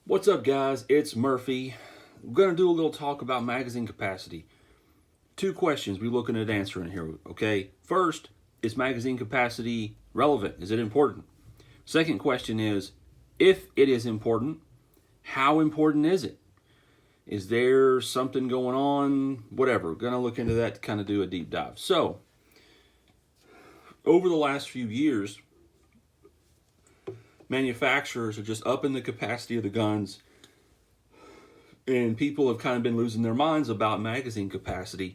What's up, guys? It's Murphy. We're going to do a little talk about magazine capacity. Two questions we're looking at answering here, okay? First, is magazine capacity relevant? Is it important? Second question is, if it is important, how important is it? Is there something going on? Whatever. We're going to look into that to kind of do a deep dive. So, over the last few years, manufacturers are just upping the capacity of the guns, and people have kind of been losing their minds about magazine capacity.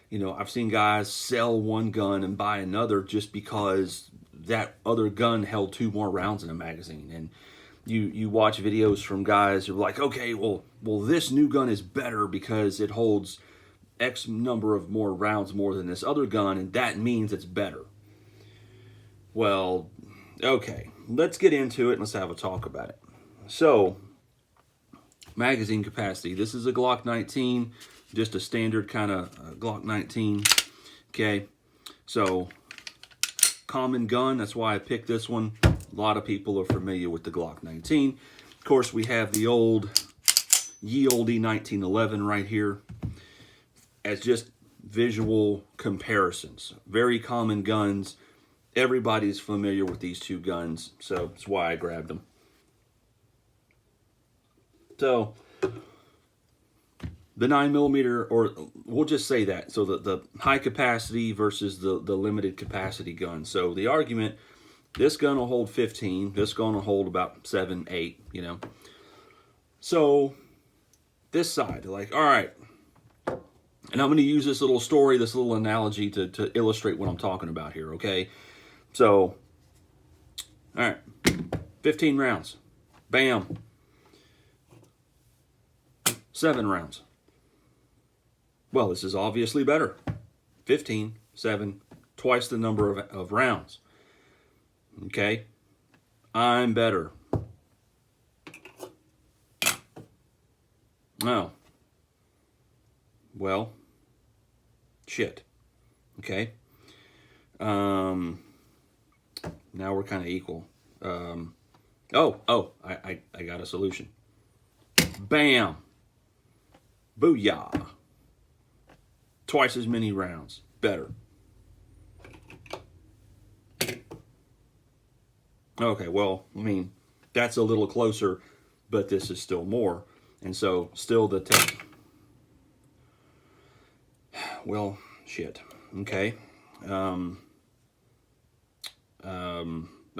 You know, I've seen guys sell one gun and buy another just because that other gun held two more rounds in a magazine. And you watch videos from guys who are like, okay, well this new gun is better because it holds X number of more rounds more than this other gun, and that means it's better. Well, okay, let's get into it and let's have a talk about it. So, magazine capacity. This is a Glock 19, just a standard kind of Glock 19. Okay, so common gun, that's why I picked this one. A lot of people are familiar with the Glock 19. Of course, we have the old ye olde 1911 right here as just visual comparisons. Very common guns. Everybody's familiar with these two guns, so that's why I grabbed them. So, the 9mm, or we'll just say that, so the high capacity versus the limited capacity gun. So the argument, this gun will hold 15, this gun will hold about 7, 8, you know. So, this side, like, all right, and I'm going to use this little story, this little analogy to illustrate what I'm talking about here, okay? So, all right, 15 rounds, bam, 7 rounds. Well, this is obviously better. 15, 7, twice the number of rounds. Okay, I'm better. Oh, well, shit. Okay. Now we're kind of equal. I got a solution. Bam. Booyah. Twice as many rounds. Better. Okay, well, I mean, that's a little closer, but this is still more. And so, still the well, shit. Okay.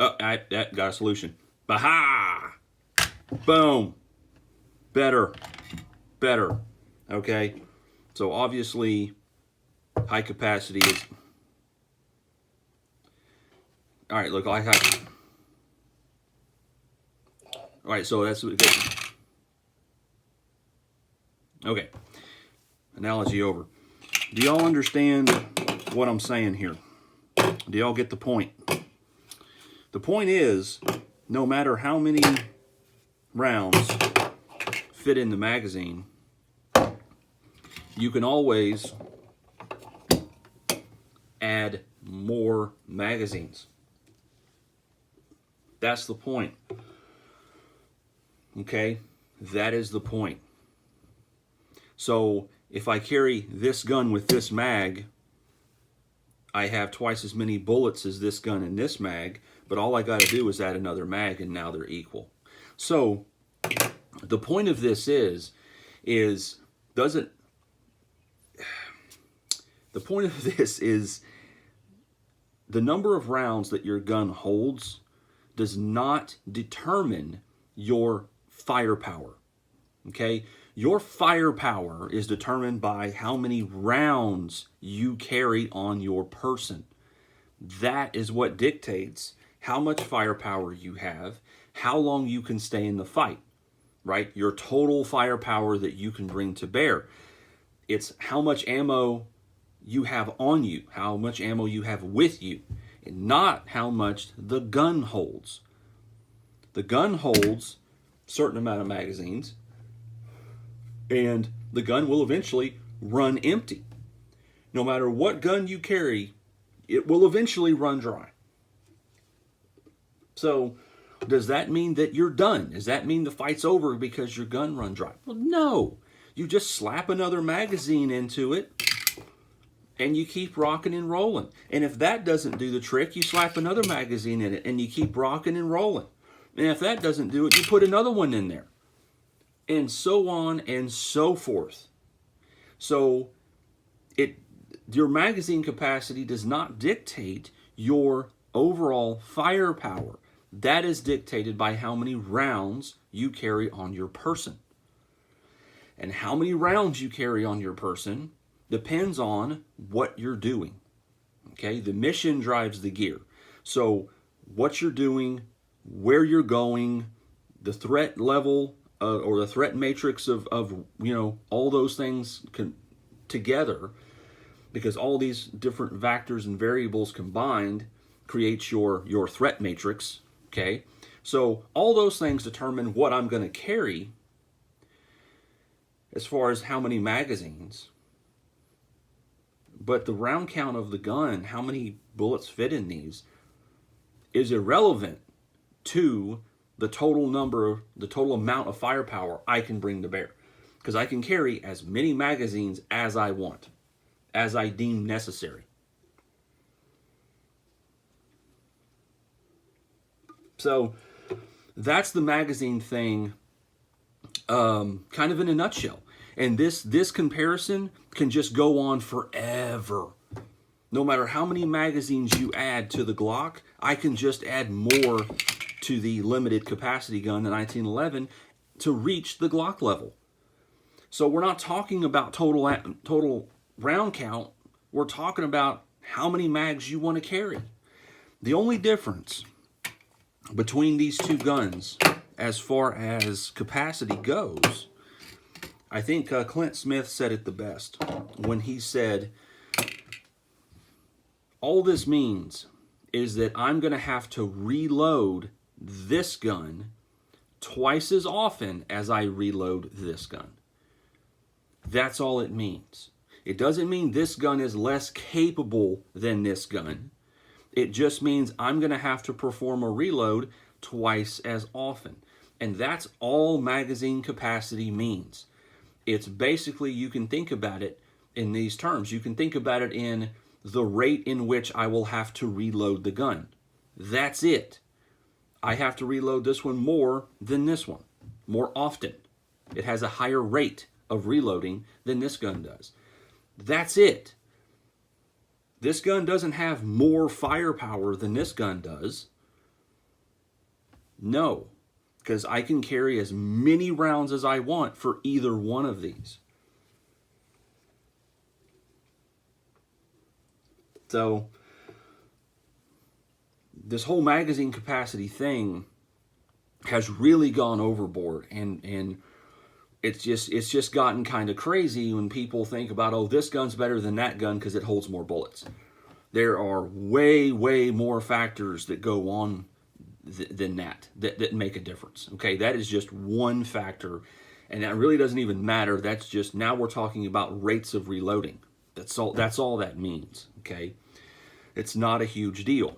I got a solution. Baha! Boom. Better. Okay. So obviously, high capacity is. All right. Look, I have. All right. So that's good. Okay. Analogy over. Do y'all understand what I'm saying here? Do y'all get the point? The point is, no matter how many rounds fit in the magazine, you can always add more magazines. That's the point. Okay? That is the point. So, if I carry this gun with this mag, I have twice as many bullets as this gun in this mag, but all I got to do is add another mag, and now they're equal. So, the point of this is the point of this is the number of rounds that your gun holds does not determine your firepower. Okay? Your firepower is determined by how many rounds you carry on your person. That is what dictates how much firepower you have, how long you can stay in the fight, right? Your total firepower that you can bring to bear. It's how much ammo you have on you, how much ammo you have with you, and not how much the gun holds. The gun holds a certain amount of magazines, and the gun will eventually run empty. No matter what gun you carry, it will eventually run dry. So Does that mean that you're done? Does that mean the fight's over because your gun run dry? Well, no. You just slap another magazine into it and you keep rocking and rolling. And if that doesn't do the trick, you slap another magazine in it and you keep rocking and rolling. And if that doesn't do it, you put another one in there. And so on and so forth. So your magazine capacity does not dictate your overall firepower. That is dictated by how many rounds you carry on your person. And how many rounds you carry on your person depends on what you're doing. Okay, the mission drives the gear. So what you're doing, where you're going, the threat level or the threat matrix of all those things together, because all these different factors and variables combined creates your threat matrix. Okay, so all those things determine what I'm going to carry as far as how many magazines. But the round count of the gun, how many bullets fit in these, is irrelevant to the total amount of firepower I can bring to bear. Because I can carry as many magazines as I want, as I deem necessary. So that's the magazine thing, kind of in a nutshell. And this comparison can just go on forever. No matter how many magazines you add to the Glock, I can just add more to the limited capacity gun, the 1911, to reach the Glock level. So we're not talking about total round count. We're talking about how many mags you want to carry. The only difference between these two guns as far as capacity goes, I think Clint Smith said it the best when he said, all this means is that I'm going to have to reload this gun twice as often as I reload this gun. That's all it means. It doesn't mean this gun is less capable than this gun. It just means I'm going to have to perform a reload twice as often. And that's all magazine capacity means. It's basically, you can think about it in these terms. You can think about it in the rate in which I will have to reload the gun. That's it. I have to reload this one more than this one, more often. It has a higher rate of reloading than this gun does. That's it. This gun doesn't have more firepower than this gun does. No, because I can carry as many rounds as I want for either one of these. So this whole magazine capacity thing has really gone overboard, and it's just gotten kind of crazy when people think about, oh, this gun's better than that gun because it holds more bullets. There are way more factors that go on than that make a difference. Okay, that is just one factor, and that really doesn't even matter. That's just, now we're talking about rates of reloading. That's all that means. Okay, it's not a huge deal.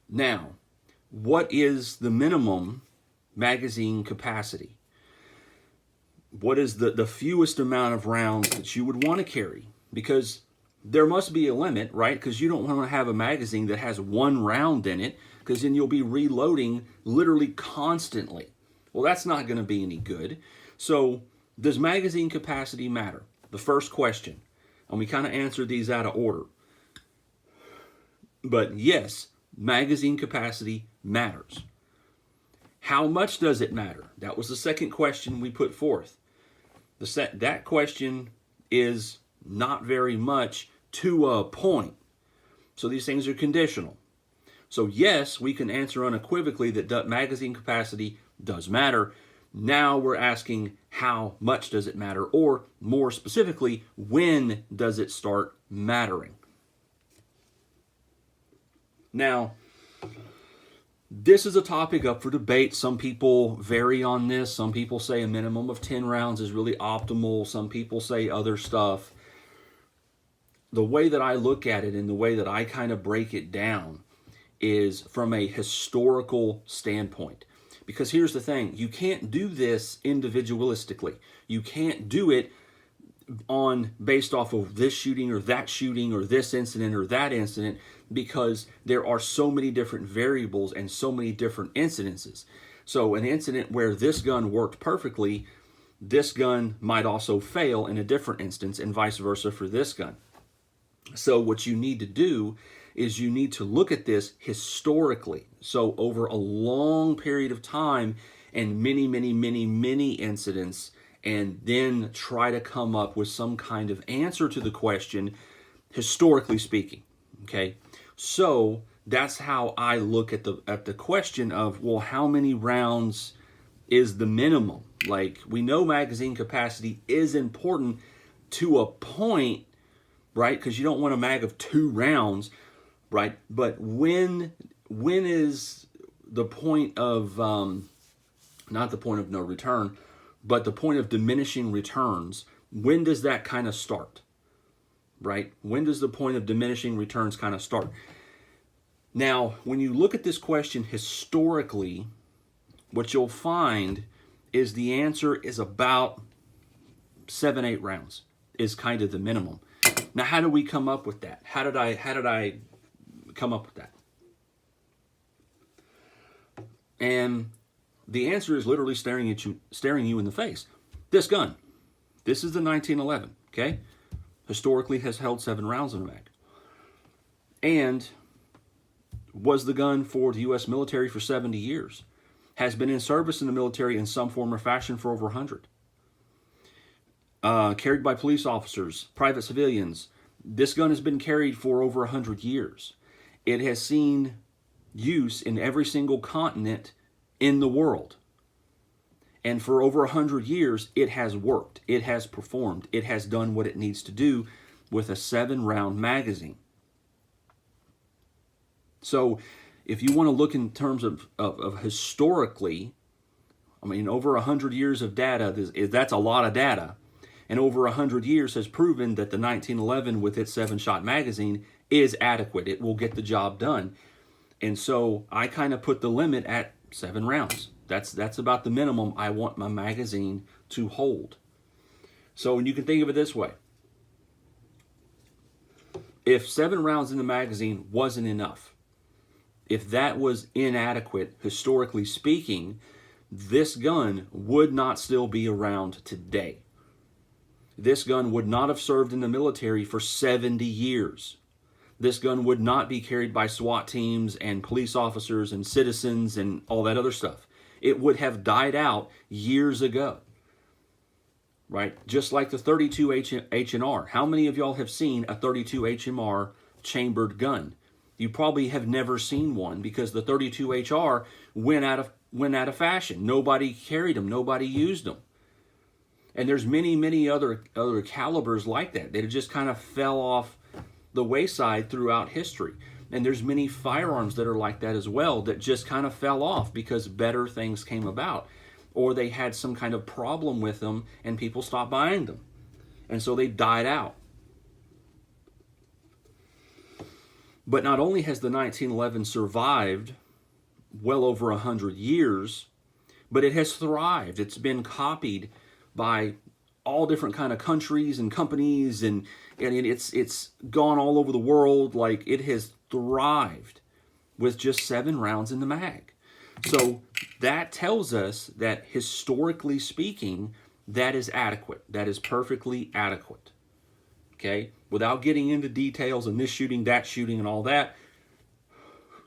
Now, what is the minimum magazine capacity? What is the fewest amount of rounds that you would want to carry? Because there must be a limit, right? Because you don't want to have a magazine that has one round in it, because then you'll be reloading literally constantly. Well, that's not going to be any good. So, does magazine capacity matter? The first question. And we kind of answered these out of order. But yes, magazine capacity matters. How much does it matter? That was the second question we put forth. That question is not very much to a point. So these things are conditional. So yes, we can answer unequivocally that magazine capacity does matter. Now we're asking, how much does it matter? Or more specifically, when does it start mattering? Now, this is a topic up for debate. Some people vary on this. Some people say a minimum of 10 rounds is really optimal. Some people say other stuff. The way that I look at it and the way that I kind of break it down is from a historical standpoint. Because here's the thing, you can't do this individualistically. You can't do it based off of this shooting or this incident or that incident, because there are so many different variables and so many different incidences. So an incident where this gun worked perfectly, this gun might also fail in a different instance, and vice versa for this gun. So what you need to do is you need to look at this historically. So over a long period of time and many incidents, and then try to come up with some kind of answer to the question, historically speaking. Okay, so that's how I look at the question of, well, how many rounds is the minimum? Like, we know magazine capacity is important to a point, right? Because you don't want a mag of 2 rounds, right? But when is the point of not the point of no return, but the point of diminishing returns? When does that kind of start, right? When does the point of diminishing returns kind of start? Now, when you look at this question historically, what you'll find is the answer is about 7-8 rounds is kind of the minimum. Now, how do we come up with that? How did I come up with that? And the answer is literally staring you in the face. This gun, this is the 1911, okay? Historically has held 7 rounds in a mag. And was the gun for the U.S. military for 70 years. Has been in service in the military in some form or fashion for over 100. Carried by police officers, private civilians. This gun has been carried for over 100 years. It has seen use in every single continent in the world. And for over 100 years, it has worked. It has performed. It has done what it needs to do with a 7-round magazine. So if you want to look in terms of historically, I mean, over 100 years of data, that's a lot of data. And over 100 years has proven that the 1911 with its 7-shot magazine is adequate. It will get the job done. And so I kind of put the limit at 7 rounds. That's about the minimum I want my magazine to hold. So you can think of it this way. If 7 rounds in the magazine wasn't enough, if that was inadequate, historically speaking, this gun would not still be around today. This gun would not have served in the military for 70 years. This gun would not be carried by SWAT teams and police officers and citizens and all that other stuff. It would have died out years ago. Right? Just like the 32 H&R. How many of y'all have seen a 32 H&R chambered gun? You probably have never seen one because the 32 HR went out of fashion. Nobody carried them. Nobody used them. And there's many other calibers like that. They just kind of fell off the wayside throughout history. And there's many firearms that are like that as well that just kind of fell off because better things came about. Or they had some kind of problem with them and people stopped buying them. And so they died out. But not only has the 1911 survived well over 100 years, but it has thrived. It's been copied by all different kind of countries and companies, and it's gone all over the world. Like, it has thrived with just 7 rounds in the mag. So that tells us that historically speaking, that is adequate. That is perfectly adequate. Okay? Without getting into details and this shooting, that shooting, and all that,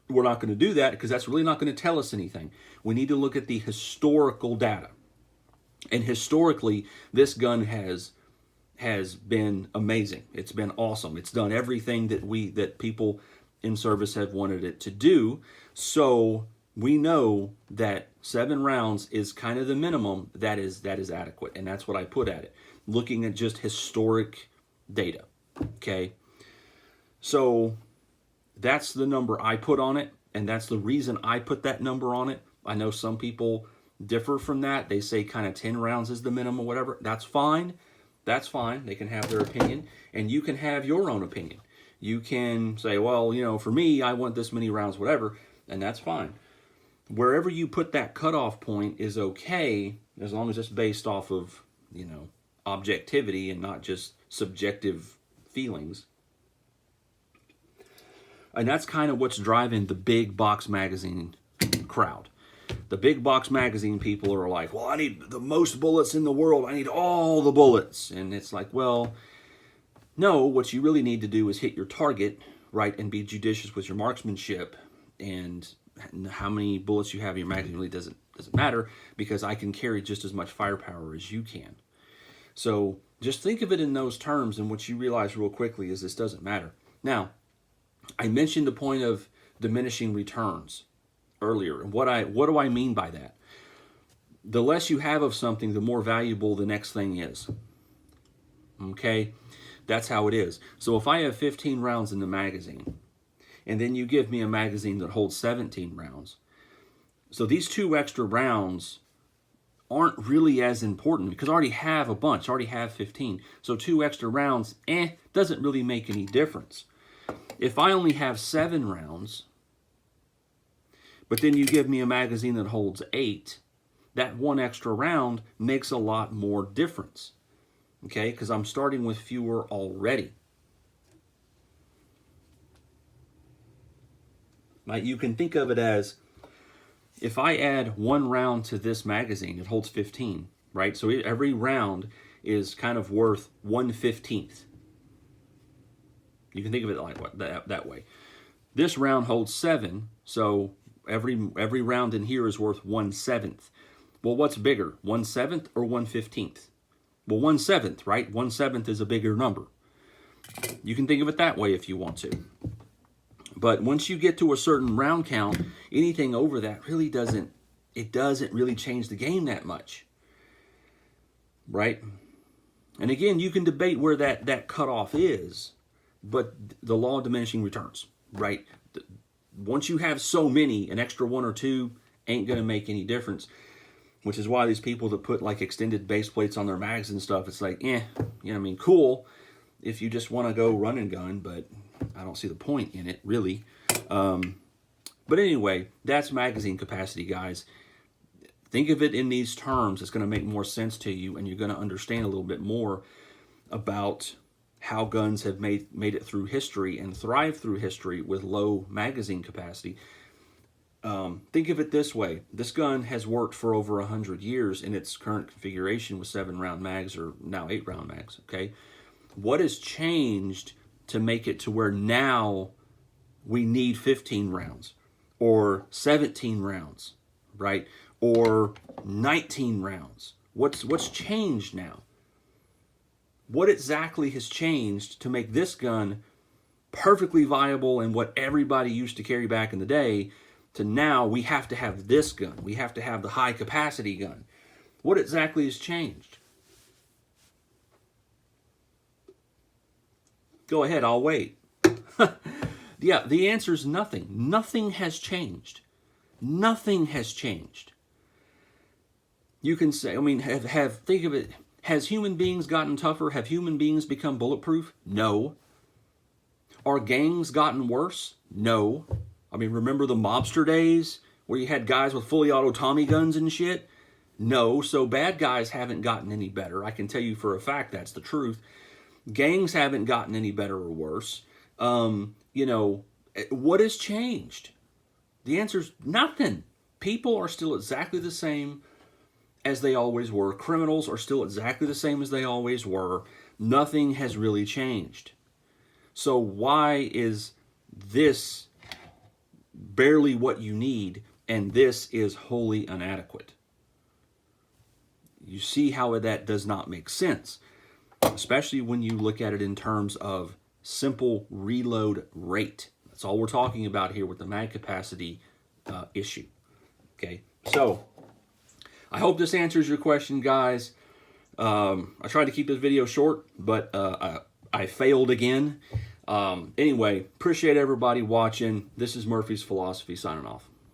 we're not going to do that because that's really not going to tell us anything. We need to look at the historical data. And historically, this gun has been amazing. It's been awesome. It's done everything that people in service have wanted it to do. So we know that 7 rounds is kind of the minimum that is adequate. And that's what I put at it. Looking at just historic data. Okay. So that's the number I put on it. And that's the reason I put that number on it. I know some people differ from that. They say kind of 10 rounds is the minimum or whatever. That's fine. That's fine. They can have their opinion. And you can have your own opinion. You can say, well, you know, for me, I want this many rounds, whatever, and that's fine. Wherever you put that cutoff point is okay, as long as it's based off of, you know, objectivity and not just subjective feelings. And that's kind of what's driving the big box magazine crowd. The big box magazine people are like, well, I need the most bullets in the world. I need all the bullets. And it's like, well, no, what you really need to do is hit your target, right, and be judicious with your marksmanship. And how many bullets you have in your magazine really doesn't matter, because I can carry just as much firepower as you can. So just think of it in those terms, and what you realize real quickly is this doesn't matter. Now, I mentioned the point of diminishing returns earlier. And what do I mean by that? The less you have of something, the more valuable the next thing is. Okay? That's how it is. So if I have 15 rounds in the magazine, and then you give me a magazine that holds 17 rounds, so these 2 extra rounds aren't really as important, because I already have a bunch, I already have 15. So 2 extra rounds, doesn't really make any difference. If I only have 7 rounds, but then you give me a magazine that holds 8, that 1 extra round makes a lot more difference. Okay, because I'm starting with fewer already. Right? You can think of it as, if I add 1 round to this magazine, it holds 15, right? So every round is kind of worth 1/15. You can think of it like that way. This round holds 7, so every round in here is worth 1/7. Well, what's bigger, 1/7 or 1/15? Well, 1/7, right? 1/7 is a bigger number. You can think of it that way if you want to. But once you get to a certain round count, anything over that really doesn't really change the game that much, right? And again, you can debate where that cutoff is, but the law of diminishing returns, right? Once you have so many, an extra 1 or 2 ain't going to make any difference, which is why these people that put like extended base plates on their mags and stuff, it's like, you know, I mean, cool if you just want to go run and gun, but I don't see the point in it, really. But anyway, that's magazine capacity, guys. Think of it in these terms. It's going to make more sense to you, and you're going to understand a little bit more about how guns have made it through history and thrived through history with low magazine capacity. Think of it this way. This gun has worked for over 100 years in its current configuration with 7-round mags, or now 8-round mags, okay? What has changed to make it to where now we need 15 rounds or 17 rounds, right? Or 19 rounds. What's changed now? What exactly has changed to make this gun perfectly viable and what everybody used to carry back in the day, to now we have to have this gun. We have to have the high capacity gun. What exactly has changed? Go ahead, I'll wait. Yeah, the answer is nothing. Nothing has changed. Nothing has changed. You can say, I mean, think of it. Has human beings gotten tougher? Have human beings become bulletproof? No. Are gangs gotten worse? No. I mean, remember the mobster days where you had guys with fully auto Tommy guns and shit? No. So bad guys haven't gotten any better. I can tell you for a fact that's the truth. Gangs haven't gotten any better or worse. You know, what has changed? The answer is nothing. People are still exactly the same as they always were. Criminals are still exactly the same as they always were. Nothing has really changed. So why is this barely what you need and this is wholly inadequate? You see how that does not make sense, especially when you look at it in terms of simple reload rate. That's all we're talking about here with the mag capacity issue. Okay, so I hope this answers your question, guys. I tried to keep this video short, but I failed again. Anyway, appreciate everybody watching. This is Murphy's Philosophy signing off.